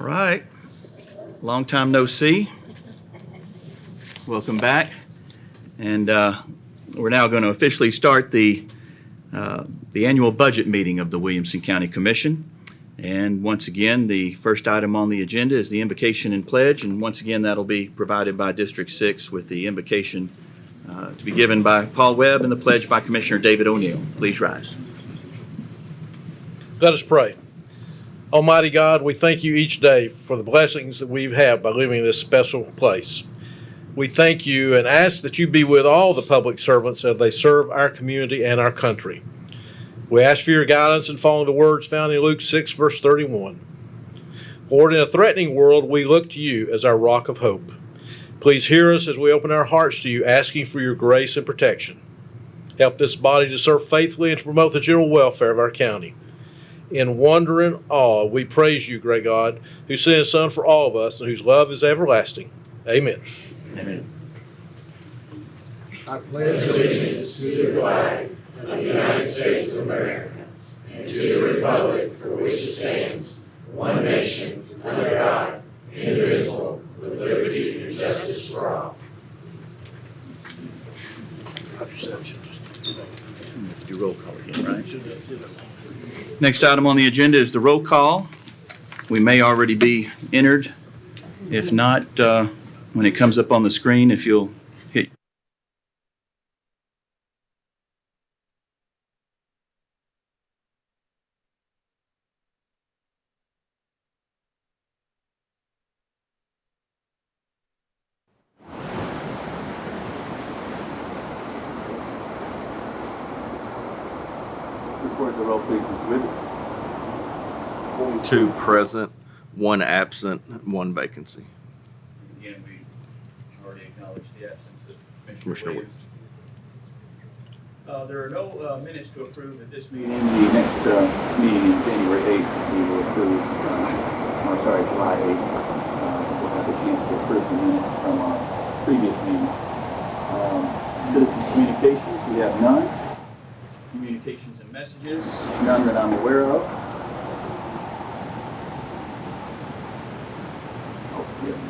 All right. Long time no see. Welcome back. And we're now going to officially start the annual budget meeting of the Williamson County Commission. And once again, the first item on the agenda is the invocation and pledge. And once again, that'll be provided by District 6 with the invocation to be given by Paul Webb and the pledge by Commissioner David O'Neill. Please rise. Let us pray. Almighty God, we thank you each day for the blessings that we have by living in this special place. We thank you and ask that you be with all the public servants as they serve our community and our country. We ask for your guidance in following the words found in Luke 6, verse 31. Lord, in a threatening world, we look to you as our rock of hope. Please hear us as we open our hearts to you, asking for your grace and protection. Help this body to serve faithfully and to promote the general welfare of our county. In wonder and awe, we praise you, great God, who sent his Son for all of us and whose love is everlasting. Amen. Amen. I pledge allegiance to the flag of the United States of America and to the republic for which it stands, one nation, under God, indivisible, with liberty and justice for all. Do roll call again, right? Next item on the agenda is the roll call. We may already be entered. If not, when it comes up on the screen, if you'll hit. Record the roll, please, Mr. Whitby. 2 present, 1 absent, 1 vacancy. Again, we already acknowledged the absence of Commissioner Williams. There are no minutes to approve at this meeting. The next meeting is January 8th. We will approve, July 8th. We'll have a chance to approve the minutes from our previous meeting. Citizens communications, we have none. Communications and messages, none that I'm aware of.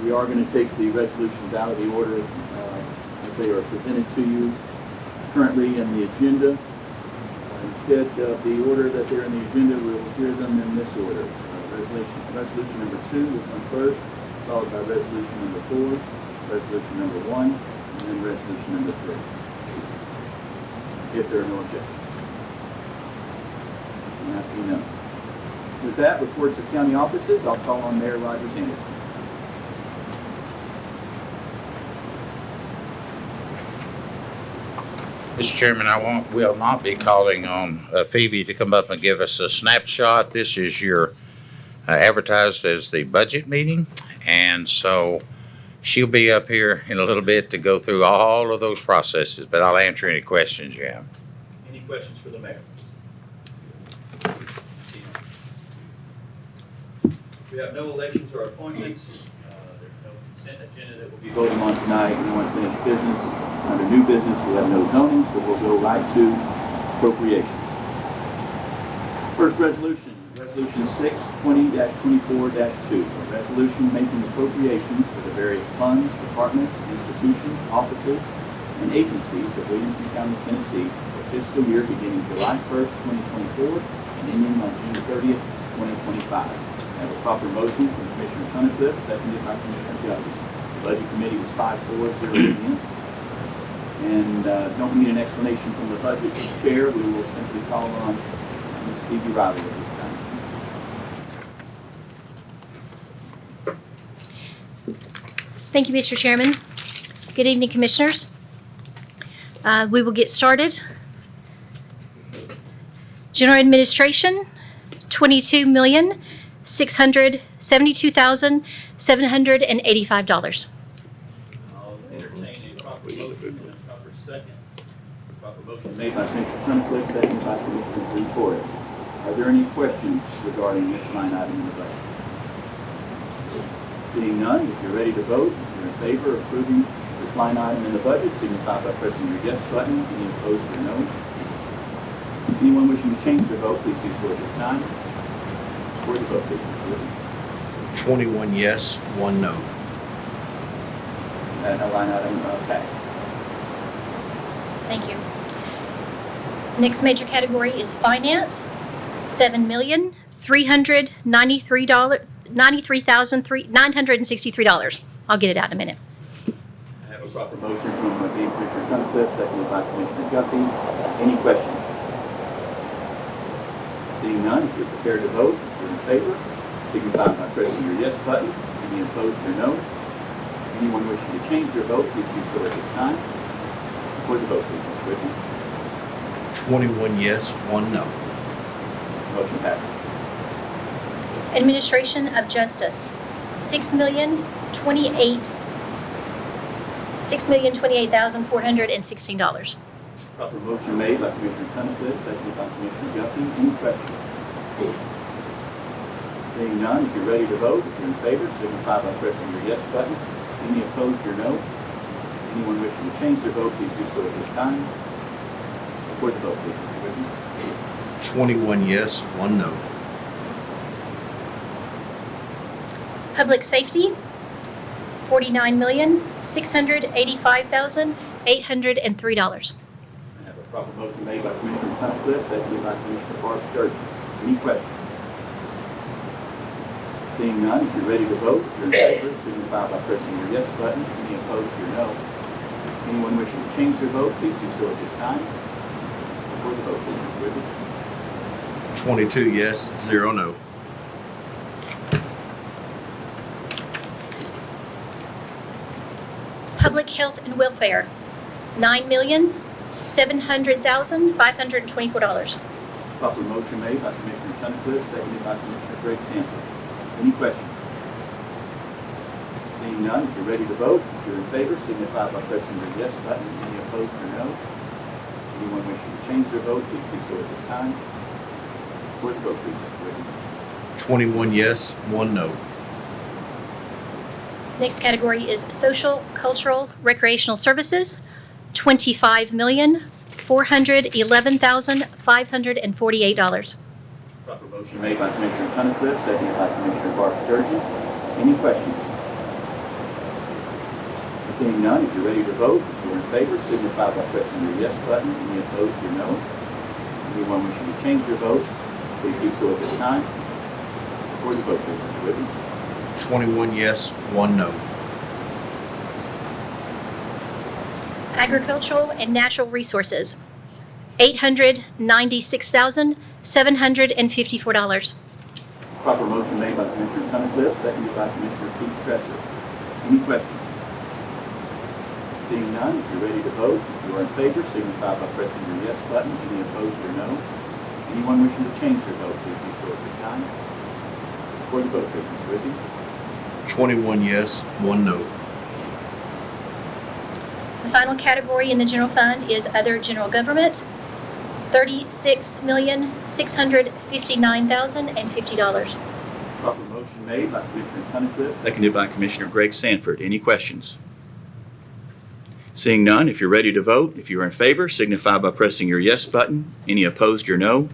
We are going to take the resolutions out of the order as they are presented to you currently in the agenda. Instead of the order that they're in the agenda, we'll hear them in this order. Resolution number 2 will come first, followed by resolution number 4, resolution number 1, and then resolution number 3. If there are no objections. And I see none. With that, reports of county offices, I'll call on Mayor Roger Anderson. Mr. Chairman, will not be calling on Phoebe to come up and give us a snapshot. This is your advertised as the budget meeting, and so she'll be up here in a little bit to go through all of those processes, but I'll answer any questions you have. Any questions for the mayor? We have no elections or appointments. There's no consent agenda that we'll be voting on tonight. No unfinished business. Under new business, we have no zoning, so we'll go right to appropriations. First resolution, Resolution 6-20-24-2. A resolution making appropriations for the various funds, departments, institutions, offices, and agencies of Williamson County, Tennessee for fiscal year beginning July 1st, 2024 and ending on June 30th, 2025. I have a proper motion from Commissioner Tunnicliffe, seconded by Commissioner Judge. The Budget Committee was 5-4, 0 against. And don't need an explanation from the Budget Chair. We will simply call on Ms. Phoebe Riley at this time. Thank you, Mr. Chairman. Good evening, Commissioners. We will get started. General Administration, $22,672,785. I'll entertain a proper motion and a proper second. Proper motion made by Commissioner Tunnicliffe, seconded by Commissioner Torres. Are there any questions regarding this line item in the budget? Seeing none, if you're ready to vote, if you're in favor of approving this line item in the budget, signify by pressing your yes button. Any opposed or no? Anyone wishing to change their vote, please do so at this time. For the vote, please. 21 yes, 1 no. That line item passes. Thank you. Next major category is finance, $7,393,963. I'll get it out in a minute. I have a proper motion from Commissioner Tunnicliff, seconded by Commissioner Guffey. Any questions? Seeing none, if you're prepared to vote, if you're in favor, signify by pressing your yes button. Any opposed or no? Anyone wishing to change their vote, please do so at this time. For the vote, please, Mr. Whitney. 21 yes, 1 no. Motion passes. Administration of Justice, $6,028,416. Proper motion made by Commissioner Tunnicliff, seconded by Commissioner Guffey. Any questions? Seeing none, if you're ready to vote, if you're in favor, signify by pressing your yes button. Any opposed or no? Anyone wishing to change their vote, please do so at this time. Record the vote, please, Mr. Whitney. 21 yes, 1 no. Public Safety, $49,685,803. I have a proper motion made by Commissioner Tunnicliff, seconded by Commissioner Barb Sturgeon. Any questions? Seeing none, if you're ready to vote, if you're in favor, signify by pressing your yes button. Any opposed or no? Anyone wishing to change their vote, please do so at this time. Record the vote, please, Mr. Whitney. 22 yes, 0 no. Public Health and Welfare, $9,700,524. Proper motion made by Commissioner Tunnicliff, seconded by Commissioner Greg Sanford. Any questions? Seeing none, if you're ready to vote, if you're in favor, signify by pressing your yes button. Any opposed or no? Anyone wishing to change their vote, please do so at this time. Record the vote, please, Mr. Whitney. 21 yes, 1 no. Next category is Social, Cultural, Recreational Services, $25,411,548. Proper motion made by Commissioner Tunnicliff, seconded by Commissioner Barb Sturgeon. Any questions? Seeing none, if you're ready to vote, if you're in favor, signify by pressing your yes button. Any opposed or no? Anyone wishing to change their vote, please do so at this time. Record the vote, please, Mr. Whitney. 21 yes, 1 no. Agricultural and Natural Resources, $896,754. Proper motion made by Commissioner Tunnicliff, seconded by Commissioner Pete Stresser. Any questions? Seeing none, if you're ready to vote, if you are in favor, signify by pressing your yes button. Any opposed or no? Anyone wishing to change their vote, please do so at this time. Record the vote, please, Mr. Whitney. 21 yes, 1 no. The final category in the general fund is Other General Government, $36,659,050. Proper motion made by Commissioner Tunnicliff, seconded by Commissioner Greg Sanford. Any questions? Seeing none, if you're ready to vote, if you are in favor, signify by pressing your yes button. Any opposed or no?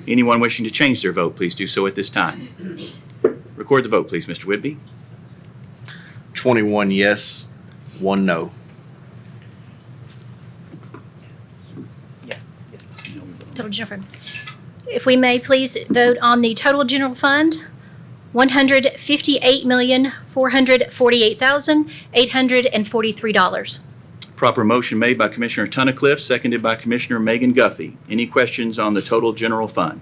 Anyone wishing to change their vote, please do so at this time. Record the vote, please, Mr. Whitby. 21 yes, 1 no. Total general fund. If we may please vote on the total general fund, $158,448,843. Proper motion made by Commissioner Tunnicliff, seconded by Commissioner Megan Guffey. Any questions on the total general fund?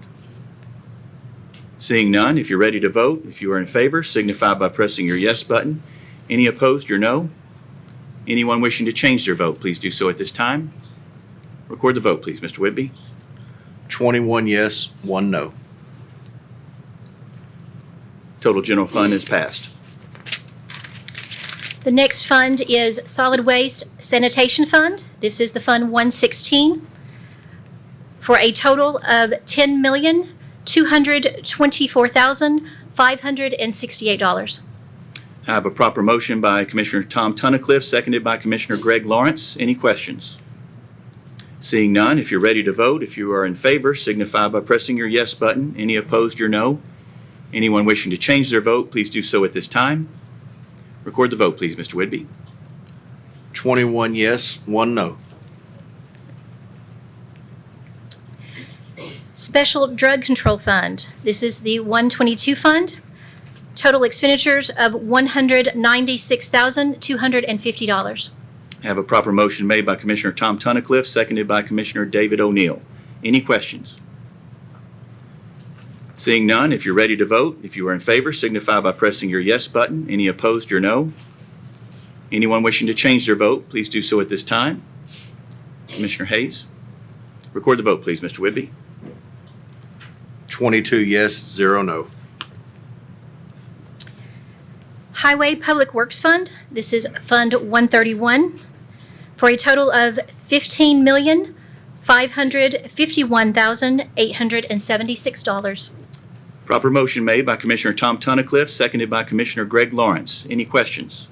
Seeing none, if you're ready to vote, if you are in favor, signify by pressing your yes button. Any opposed or no? Anyone wishing to change their vote, please do so at this time. Record the vote, please, Mr. Whitby. 21 yes, 1 no. Total general fund is passed. The next fund is Solid Waste Sanitation Fund. This is the Fund 116 for a total of $10,224,568. I have a proper motion by Commissioner Tom Tunnicliff, seconded by Commissioner Greg Lawrence. Any questions? Seeing none, if you're ready to vote, if you are in favor, signify by pressing your yes button. Any opposed or no? Anyone wishing to change their vote, please do so at this time. Record the vote, please, Mr. Whitby. 21 yes, 1 no. Special Drug Control Fund. This is the 122 fund. Total expenditures of $196,250. I have a proper motion made by Commissioner Tom Tunnicliff, seconded by Commissioner David O'Neill. Any questions? Seeing none, if you're ready to vote, if you are in favor, signify by pressing your yes button. Any opposed, your no. Anyone wishing to change their vote, please do so at this time. Commissioner Hayes, record the vote, please, Mr. Whitby. 22 yes, 0 no. Highway Public Works Fund. This is Fund 131 for a total of $15,551,876. Proper motion made by Commissioner Tom Tunnicliff, seconded by Commissioner Greg Lawrence. Any questions?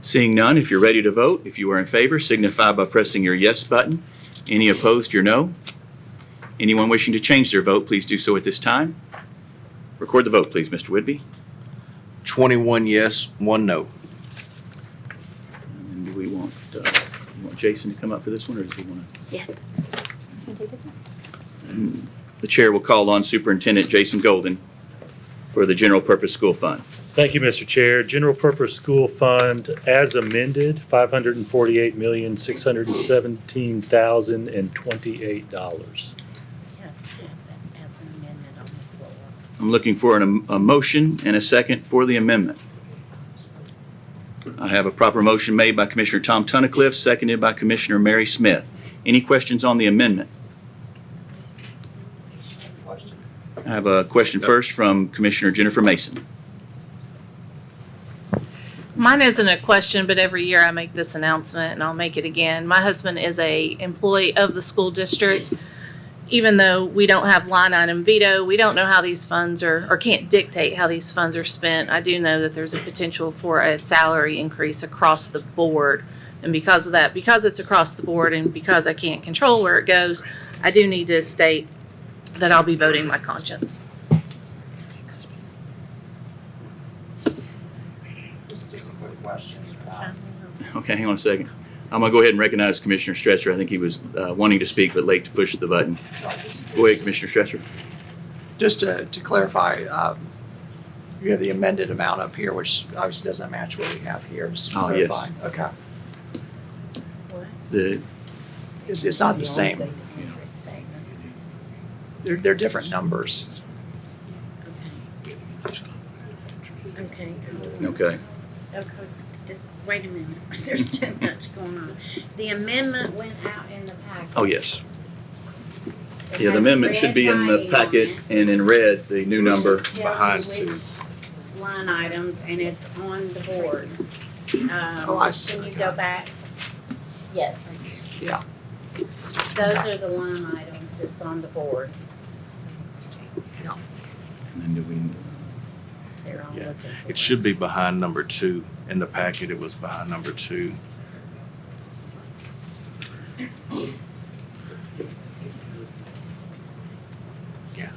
Seeing none, if you're ready to vote, if you are in favor, signify by pressing your yes button. Any opposed, your no. Anyone wishing to change their vote, please do so at this time. Record the vote, please, Mr. Whitby. 21 yes, 1 no. And do we want, you want Jason to come up for this one, or does he want to? Yeah. Can you take this one? The chair will call on Superintendent Jason Golden for the General Purpose School Fund. Thank you, Mr. Chair. General Purpose School Fund, as amended, $548,617,028. I'm looking for a motion and a second for the amendment. I have a proper motion made by Commissioner Tom Tunnicliff, seconded by Commissioner Mary Smith. Any questions on the amendment? I have a question first from Commissioner Jennifer Mason. Mine isn't a question, but every year I make this announcement, and I'll make it again. My husband is a employee of the school district. Even though we don't have line item veto, we don't know how these funds are, or can't dictate how these funds are spent. I do know that there's a potential for a salary increase across the board. And because of that, because it's across the board and because I can't control where it goes, I do need to state that I'll be voting my conscience. Okay, hang on a second. I'm going to go ahead and recognize Commissioner Stresser. I think he was wanting to speak but late to push the button. Go ahead, Commissioner Stresser. Just to clarify, you have the amended amount up here, which obviously doesn't match what we have here, just to Oh, yes. clarify. Okay. The, It's not the same. They're different numbers. Okay. okay. Okay, just wait a minute. There's too much going on. The amendment went out in the packet. Oh, yes. It Yeah, the has amendment red should be in the writing packet on it. and in red, the new number. Tells you behind which two. Line items, and it's on the board. Oh, I see. Can you go back? Yes. Yeah. Those are the line items that's on the board. And then do we, They're all Yeah, looking for it should be behind number 2. In the packet, it was behind number 2. Yeah.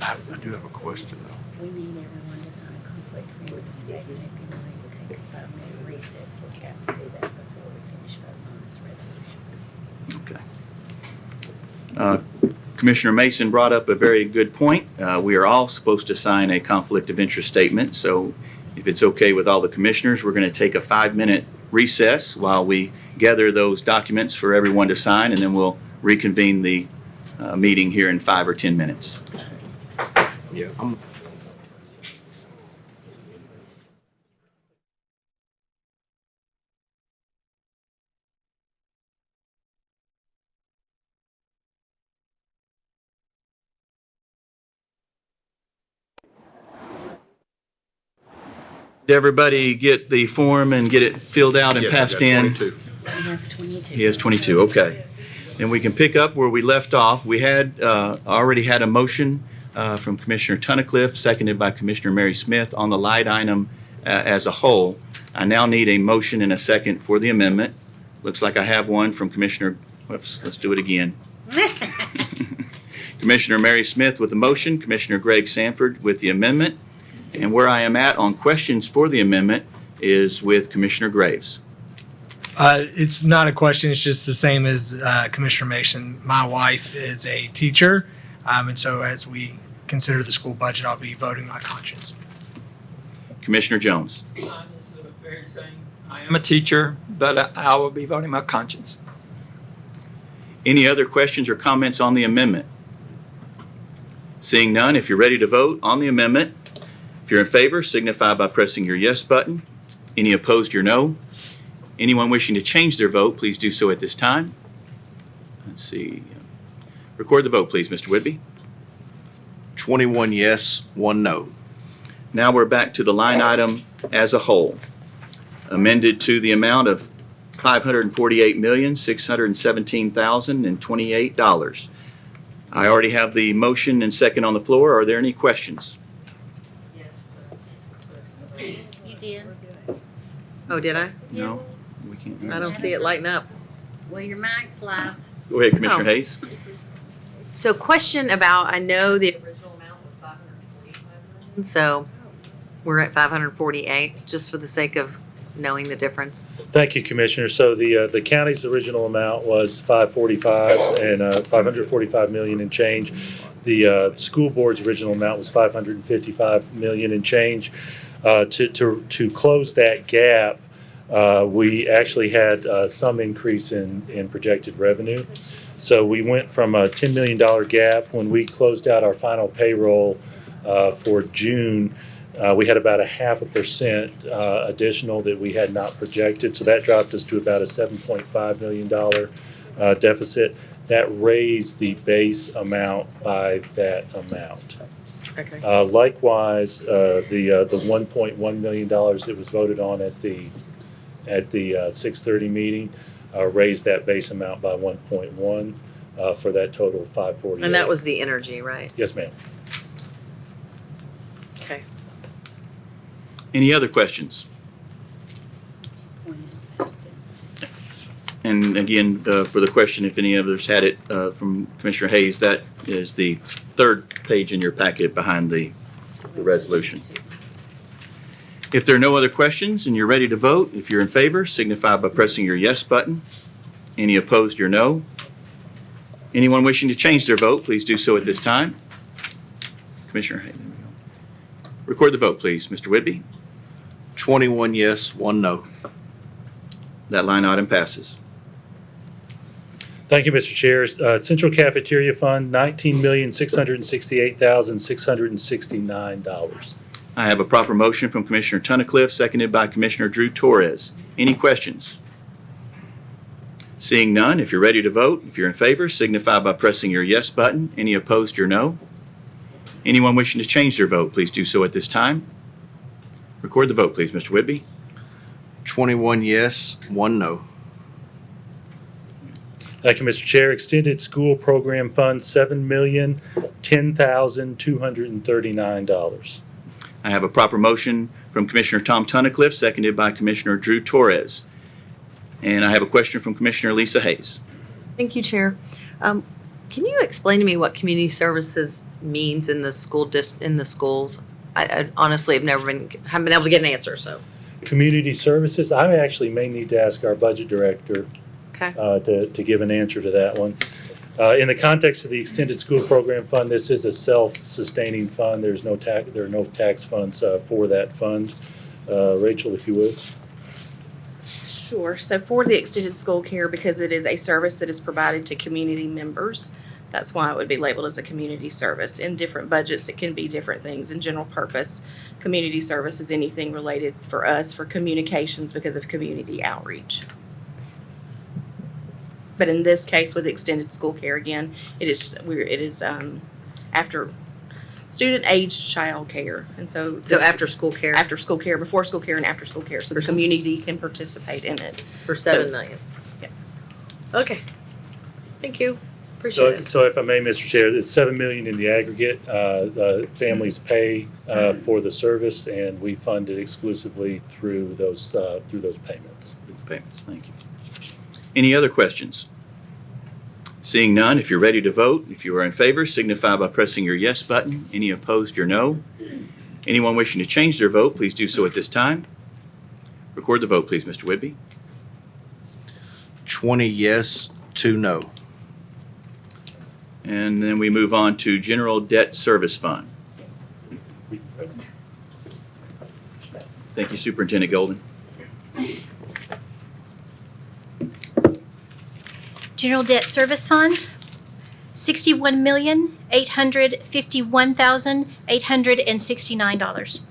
I do have a question, though. We need everyone to sign a conflict agreement statement. If you want to take a 5-minute recess, we'll have to do that before we finish voting on this resolution. okay. Commissioner Mason brought up a very good point. We are all supposed to sign a conflict of interest statement, so if it's okay with all the commissioners, we're going to take a 5-minute recess while we gather those documents for everyone to sign, and then we'll reconvene the meeting here in 5 or 10 minutes. Yeah. Did everybody get the form and get it filled out and Yeah, I passed got in? 22. He has 22. He has 22, okay. And we can pick up where we left off. We had already had a motion from Commissioner Tunnicliff, seconded by Commissioner Mary Smith on the light item as a whole. I now need a motion and a second for the amendment. Looks like I have one from Commissioner, whoops, let's do it again. Commissioner Mary Smith with the motion, Commissioner Greg Sanford with the amendment. And where I am at on questions for the amendment is with Commissioner Graves. It's not a question. It's just the same as Commissioner Mason. My wife is a teacher, and so as we consider the school budget, I'll be voting my conscience. Commissioner Jones. It's the very same. I am a teacher, but I will be voting my conscience. Any other questions or comments on the amendment? Seeing none, if you're ready to vote on the amendment, if you're in favor, signify by pressing your yes button. Any opposed, your no. Anyone wishing to change their vote, please do so at this time. Let's see. Record the vote, please, Mr. Whitby. 21 yes, 1 no. Now we're back to the line item as a whole, amended to the amount of $548,617,028. I already have the motion and second on the floor. Are there any questions? You did? Oh, did I? No? We can't hear. I don't see it lighting up. Well, your mic's live. Go ahead, Commissioner Oh. Hayes. So question about, I know the original amount was 545 million, so we're at 548, just for the sake of knowing the difference. Thank you, Commissioner. So the county's original amount was 545 and 545 million and change. The school board's original amount was 555 million and change. To close that gap, we actually had some increase in projected revenue. So we went from a $10 million gap when we closed out our final payroll for June. We had about a 0.5% additional that we had not projected. So that dropped us to about a $7.5 million deficit. That raised the base amount by that amount. Okay. Likewise, the $1.1 million that was voted on at the 6:30 meeting raised that base amount by 1.1 for that total of 548. And that was the energy, right? Yes, ma'am. Okay. Any other questions? And again, for the question, if any others had it from Commissioner Hayes, that is the third page in your packet behind the resolution. If there are no other questions and you're ready to vote, if you're in favor, signify by pressing your yes button. Any opposed, your no. Anyone wishing to change their vote, please do so at this time. Commissioner Hayes, there we go. Record the vote, please, Mr. Whitby. 21 yes, 1 no. That line item passes. Thank you, Mr. Chair. Central Cafeteria Fund, $19,668,669. I have a proper motion from Commissioner Tunnicliff, seconded by Commissioner Drew Torres. Any questions? Seeing none, if you're ready to vote, if you're in favor, signify by pressing your yes button. Any opposed, your no. Anyone wishing to change their vote, please do so at this time. Record the vote, please, Mr. Whitby. 21 yes, 1 no. Thank you, Mr. Chair. Extended School Program Fund, $7,010,239. I have a proper motion from Commissioner Tom Tunnicliff, seconded by Commissioner Drew Torres. And I have a question from Commissioner Lisa Hayes. Thank you, Chair. Can you explain to me what community services means in the schools? I honestly haven't been able to get an answer, so. Community Services, I actually may need to ask our budget director Okay. to give an answer to that one. In the context of the Extended School Program Fund, this is a self-sustaining fund. There are no tax funds for that fund. Rachel, if you would. Sure. So for the extended school care, because it is a service that is provided to community members, that's why it would be labeled as a community service. In different budgets, it can be different things. In general purpose, community service is anything related for us for communications because of community outreach. But in this case, with extended school care, again, it is after student-aged child care, and so. So after school care? After school care, before school care, and after school care, so the community can participate in it. For $7 million. Yeah. Okay. Thank you. Appreciate it. So if I may, Mr. Chair, it's $7 million in the aggregate. Families pay for the service, and we fund it exclusively through those payments. Thank you. Any other questions? Seeing none, if you're ready to vote, if you are in favor, signify by pressing your yes button. Any opposed, your no. Anyone wishing to change their vote, please do so at this time. Record the vote, please, Mr. Whitby. 20 yes, 2 no. And then we move on to General Debt Service Fund. Thank you, Superintendent Golden. General Debt Service Fund, $61,851,869.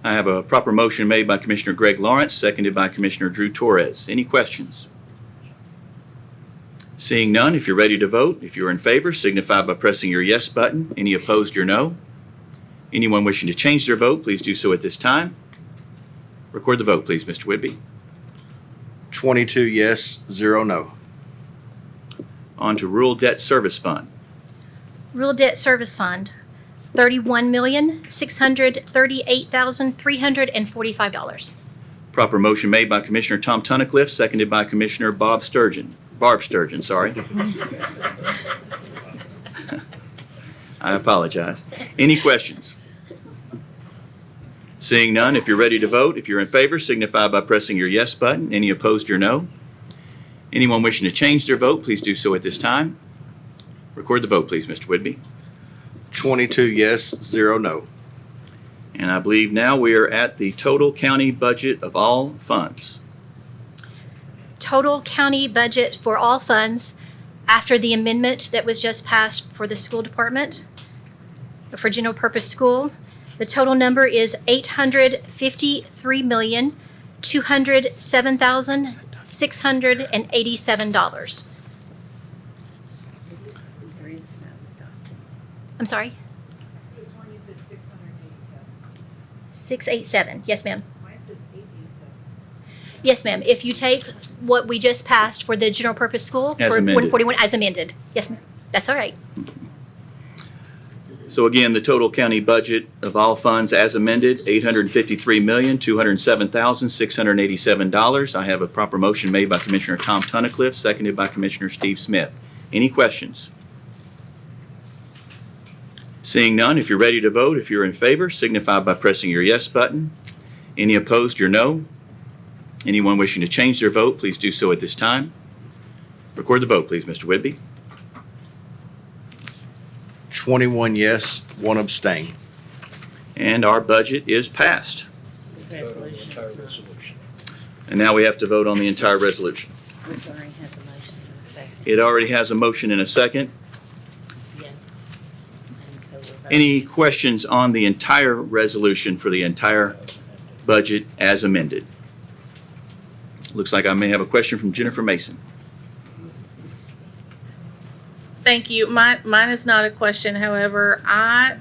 I have a proper motion made by Commissioner Greg Lawrence, seconded by Commissioner Drew Torres. Any questions? Seeing none, if you're ready to vote, if you're in favor, signify by pressing your yes button. Any opposed, your no. Anyone wishing to change their vote, please do so at this time. Record the vote, please, Mr. Whitby. 22 yes, 0 no. On to Rural Debt Service Fund. Rural Debt Service Fund, $31,638,345. Proper motion made by Commissioner Tom Tunnicliffe, seconded by Commissioner Barb Sturgeon, sorry. I apologize. Any questions? Seeing none, if you're ready to vote, if you're in favor, signify by pressing your yes button. Any opposed, your no. Anyone wishing to change their vote, please do so at this time. Record the vote, please, Mr. Whitby. 22 yes, 0 no. And I believe now we are at the total county budget of all funds. Total county budget for all funds after the amendment that was just passed for the school department, for general purpose school. The total number is $853,207,687. There is no document. I'm sorry? This one you said 687. 687, yes, ma'am. Mine says 887. Yes, ma'am. If you take what we just passed for the general purpose school As for amended. 141 as amended. Yes, ma'am. That's all right. So again, the total county budget of all funds as amended, $853,207,687. I have a proper motion made by Commissioner Tom Tunnicliffe, seconded by Commissioner Steve Smith. Any questions? Seeing none, if you're ready to vote, if you're in favor, signify by pressing your yes button. Any opposed, your no. Anyone wishing to change their vote, please do so at this time. Record the vote, please, Mr. Whitby. 21 yes, 1 abstain. And our budget is passed. The resolution is not, And now we have to vote on the entire resolution. which already has a motion and a second. It already has a motion and a second. Yes. And so we're voting. Any questions on the entire resolution for the entire budget as amended? Looks like I may have a question from Jennifer Mason. Thank you. Mine is not a question. However, I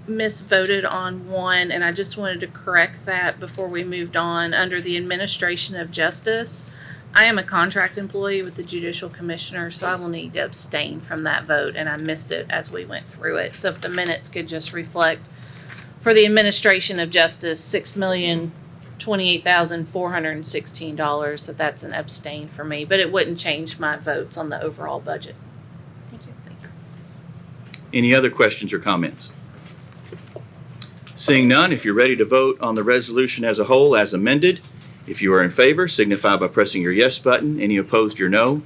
misvoted on one, and I just wanted to correct that before we moved on. Under the administration of justice, I am a contract employee with the judicial commissioner, so I will need to abstain from that vote, and I missed it as we went through it. So if the minutes could just reflect, for the administration of justice, $6,028,416, that's an abstain for me, but it wouldn't change my votes on the overall budget. Thank you. Any other questions or comments? Seeing none, if you're ready to vote on the resolution as a whole as amended, if you are in favor, signify by pressing your yes button. Any opposed, your no.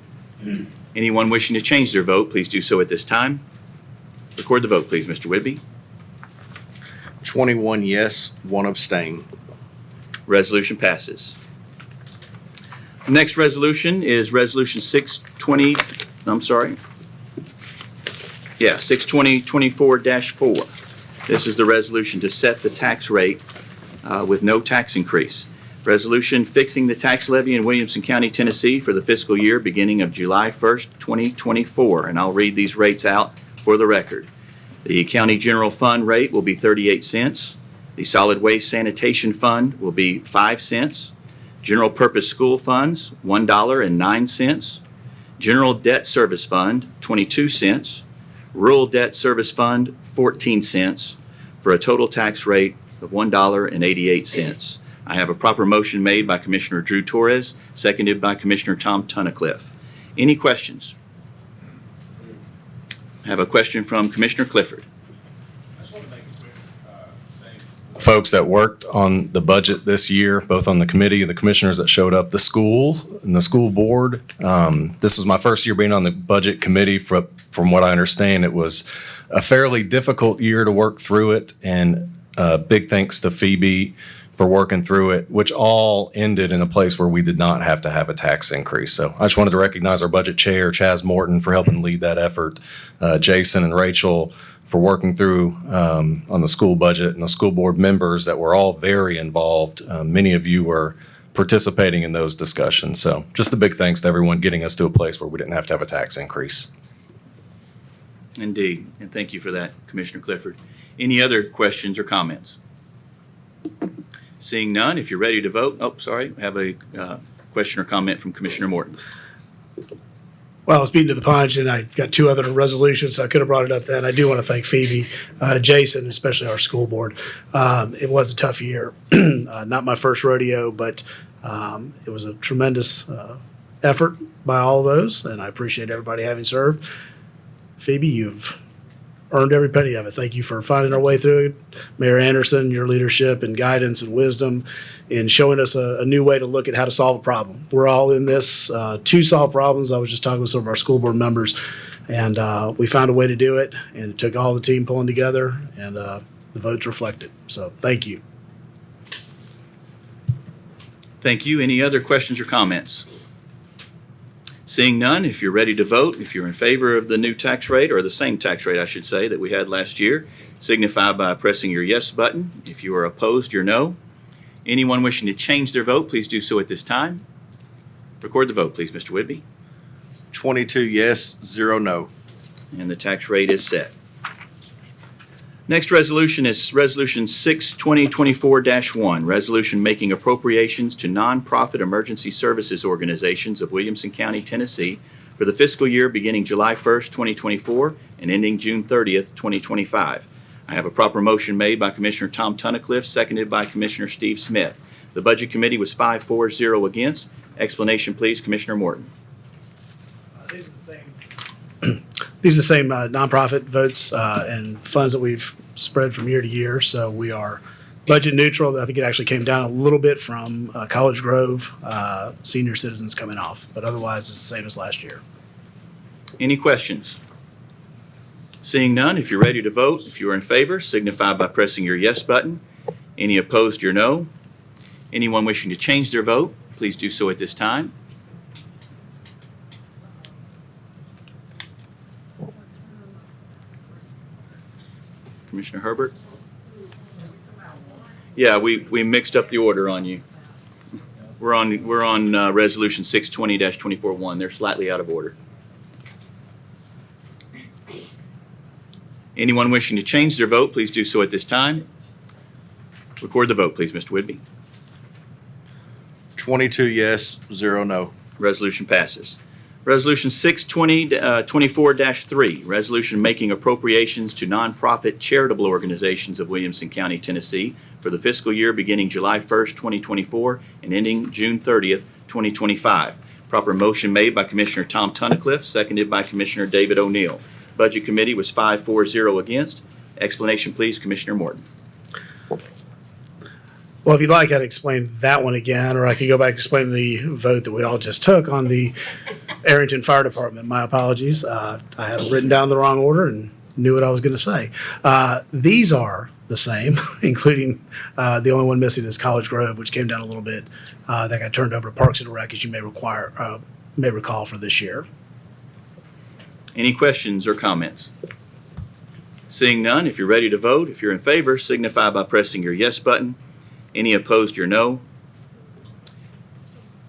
Anyone wishing to change their vote, please do so at this time. Record the vote, please, Mr. Whitby. 21 yes, 1 abstain. Resolution passes. The next resolution is Resolution 62024-4. This is the resolution to set the tax rate with no tax increase. Resolution fixing the tax levy in Williamson County, Tennessee for the fiscal year beginning of July 1st, 2024. And I'll read these rates out for the record. The county general fund rate will be 38 cents. The solid waste sanitation fund will be 5 cents. General purpose school funds, $1.09. General debt service fund, 22 cents. Rural debt service fund, 14 cents, for a total tax rate of $1.88. I have a proper motion made by Commissioner Drew Torres, seconded by Commissioner Tom Tunnicliffe. Any questions? I have a question from Commissioner Clifford. Folks that worked on the budget this year, both on the committee, the commissioners that showed up, the school and the school board. This was my first year being on the budget committee. From what I understand, it was a fairly difficult year to work through it, and big thanks to Phoebe for working through it, which all ended in a place where we did not have to have a tax increase. So I just wanted to recognize our budget chair, Chaz Morton, for helping lead that effort, Jason and Rachel for working through on the school budget, and the school board members that were all very involved. Many of you were participating in those discussions. So just a big thanks to everyone getting us to a place where we didn't have to have a tax increase. Indeed, and thank you for that, Commissioner Clifford. Any other questions or comments? Seeing none, if you're ready to vote, I have a question or comment from Commissioner Morton. Well, I was beaten to the punch, and I got two other resolutions, so I could have brought it up then. I do want to thank Phoebe, Jason, especially our school board. It was a tough year. Not my first rodeo, but it was a tremendous effort by all of those, and I appreciate everybody having served. Phoebe, you've earned every penny of it. Thank you for finding our way through it. Mayor Anderson, your leadership and guidance and wisdom in showing us a new way to look at how to solve a problem. We're all in this to solve problems. I was just talking with some of our school board members, and we found a way to do it, and it took all the team pulling together, and the votes reflected. So thank you. Thank you. Any other questions or comments? Seeing none, if you're ready to vote, if you're in favor of the new tax rate, or the same tax rate, I should say, that we had last year, signify by pressing your yes button. If you are opposed, your no. Anyone wishing to change their vote, please do so at this time. Record the vote, please, Mr. Whitby. 22 yes, 0 no. And the tax rate is set. Next resolution is Resolution 6-2024-1, resolution making appropriations to nonprofit emergency services organizations of Williamson County, Tennessee for the fiscal year beginning July 1st, 2024 and ending June 30th, 2025. I have a proper motion made by Commissioner Tom Tunnicliffe, seconded by Commissioner Steve Smith. The Budget Committee was 5-4-0 against. Explanation, please, Commissioner Morton. These are the same nonprofit votes and funds that we've spread from year to year. So we are budget neutral. I think it actually came down a little bit from College Grove senior citizens coming off, but otherwise it's the same as last year. Any questions? Seeing none, if you're ready to vote, if you are in favor, signify by pressing your yes button. Any opposed, your no. Anyone wishing to change their vote, please do so at this time. Commissioner Herbert? Yeah, we mixed up the order on you. We're on Resolution 620-24-1. They're slightly out of order. Anyone wishing to change their vote, please do so at this time. Record the vote, please, Mr. Whitby. 22 yes, 0 no. Resolution passes. Resolution 6-2024-3, resolution making appropriations to nonprofit charitable organizations of Williamson County, Tennessee for the fiscal year beginning July 1st, 2024 and ending June 30th, 2025. Proper motion made by Commissioner Tom Tunnicliffe, seconded by Commissioner David O'Neill. Budget Committee was 5-4-0 against. Explanation, please, Commissioner Morton. Well, if you'd like, I'd explain that one again, or I could go back and explain the vote that we all just took on the Arrington Fire Department. My apologies. I had it written down the wrong order and knew what I was going to say. These are the same, including the only one missing is College Grove, which came down a little bit. That got turned over to Parks and Rec, as you may recall for this year. Any questions or comments? Seeing none, if you're ready to vote, if you're in favor, signify by pressing your yes button. Any opposed, your no.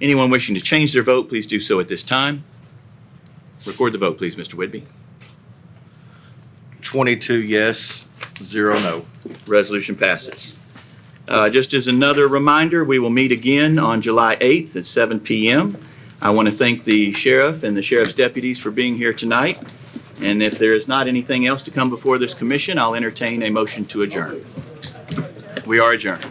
Anyone wishing to change their vote, please do so at this time. Record the vote, please, Mr. Whitby. 22 yes, 0 no. Resolution passes. Just as another reminder, we will meet again on July 8th at 7 p.m. I want to thank the sheriff and the sheriff's deputies for being here tonight. And if there is not anything else to come before this commission, I'll entertain a motion to adjourn. We are adjourned.